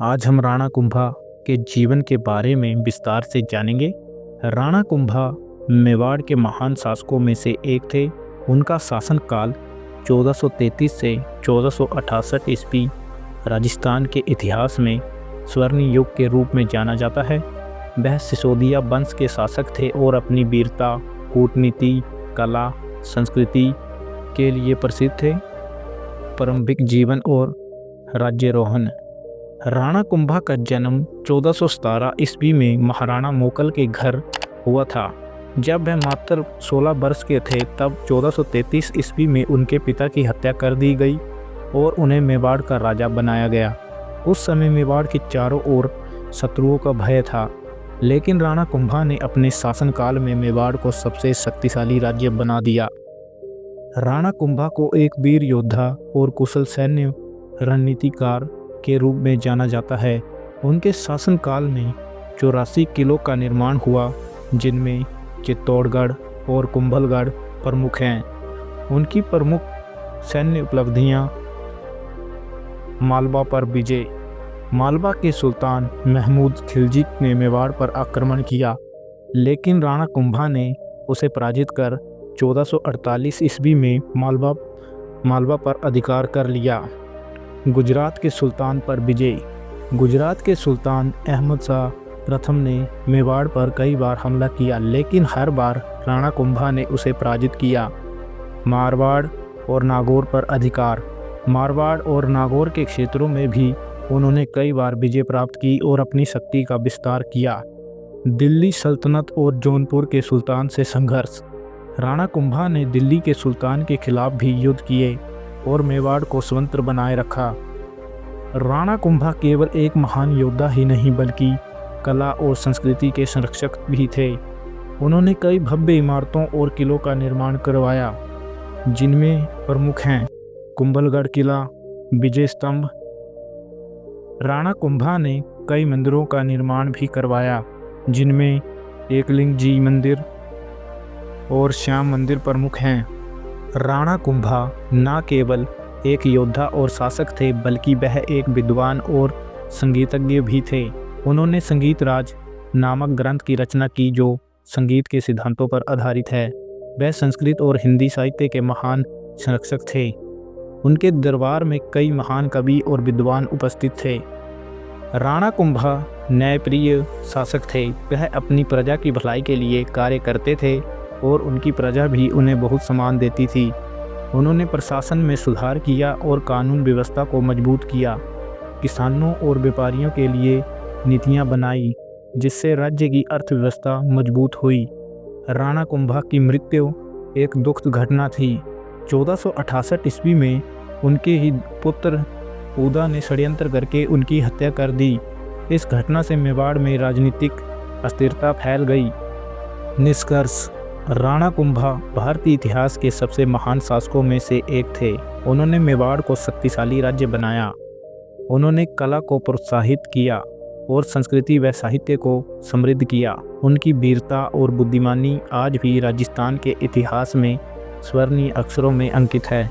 आज हम राणा कुंभा के जीवन के बारे में विस्तार से जानेंगे। राणा कुंभा मेवाड़ के महान शासकों में से एक थे। उनका शासनकाल 1433 से 1468 ईस्वी राजस्थान के इतिहास में स्वर्ण युग के रूप में जाना जाता है। वह सिसोदिया वंश के शासक थे और अपनी वीरता, कूटनीति, कला, संस्कृति के लिए प्रसिद्ध थे। प्रारंभिक जीवन और राज्यारोहण। राणा कुंभा का जन्म 1417 ईस्वी में महाराणा मोकल के घर हुआ था। जब वह मात्र 16 वर्ष के थे तब 1433 ईस्वी में उनके पिता की हत्या कर दी गई और उन्हें मेवाड़ का राजा बनाया गया। उस समय मेवाड़ के चारों ओर शत्रुओं का भय था, लेकिन राणा कुंभा ने अपने शासनकाल में मेवाड़ को सबसे शक्तिशाली राज्य बना दिया। राणा कुंभा को एक वीर योद्धा और कुशल सैन्य रणनीतिकार के रूप में जाना जाता है। उनके शासनकाल में 84 किलों का निर्माण हुआ, जिनमें चित्तौड़गढ़ और कुंभलगढ़ प्रमुख हैं। उनकी प्रमुख सैन्य उपलब्धियां: मालवा पर विजय। मालवा के सुल्तान महमूद खिलजी ने मेवाड़ पर आक्रमण किया, लेकिन राणा कुंभा ने उसे पराजित कर 1448 ईस्वी में मालवा पर अधिकार कर लिया। गुजरात के सुल्तान पर विजय। गुजरात के सुल्तान अहमद शाह प्रथम ने मेवाड़ पर कई बार हमला किया, लेकिन हर बार राणा कुंभा ने उसे पराजित किया। मारवाड़ और नागौर पर अधिकार। मारवाड़ और नागौर के क्षेत्रों में भी उन्होंने कई बार विजय प्राप्त की और अपनी शक्ति का विस्तार किया। दिल्ली सल्तनत और जौनपुर के सुल्तान से संघर्ष। राणा कुंभा ने दिल्ली के सुल्तान के खिलाफ भी युद्ध किए और मेवाड़ को स्वतंत्र बनाए रखा। राणा कुंभा केवल एक महान योद्धा ही नहीं बल्कि कला और संस्कृति के संरक्षक भी थे। उन्होंने कई भव्य इमारतों और किलों का निर्माण करवाया, जिनमें प्रमुख हैं कुंभलगढ़ किला, विजय स्तंभ। राणा कुंभा ने कई मंदिरों का निर्माण भी करवाया, जिनमें एकलिंग जी मंदिर और श्याम मंदिर प्रमुख हैं। राणा कुंभा न केवल एक योद्धा और शासक थे, बल्कि वह एक विद्वान और संगीतज्ञ भी थे। उन्होंने संगीत राज नामक ग्रंथ की रचना की, जो संगीत के सिद्धांतों पर आधारित है। वह संस्कृत और हिंदी साहित्य के महान संरक्षक थे। उनके दरबार में कई महान कवि और विद्वान उपस्थित थे। राणा कुंभा न्यायप्रिय शासक थे। वह अपनी प्रजा की भलाई के लिए कार्य करते थे और उनकी प्रजा भी उन्हें बहुत सम्मान देती थी। उन्होंने प्रशासन में सुधार किया और कानून व्यवस्था को मजबूत किया। किसानों और व्यापारियों के लिए नीतियां बनाई, जिससे राज्य की अर्थव्यवस्था मजबूत हुई। राणा कुंभा की मृत्यु एक दुखद घटना थी। 1468 ईस्वी में उनके ही पुत्र उदा ने षड्यंत्र करके उनकी हत्या कर दी। इस घटना से मेवाड़ में राजनीतिक अस्थिरता फैल गई। निष्कर्ष: राणा कुंभा भारतीय इतिहास के सबसे महान शासकों में से एक थे। उन्होंने मेवाड़ को शक्तिशाली राज्य बनाया। उन्होंने कला को प्रोत्साहित किया और संस्कृति व साहित्य को समृद्ध किया। उनकी वीरता और बुद्धिमानी आज भी राजस्थान के इतिहास में स्वर्णीय अक्षरों में अंकित है।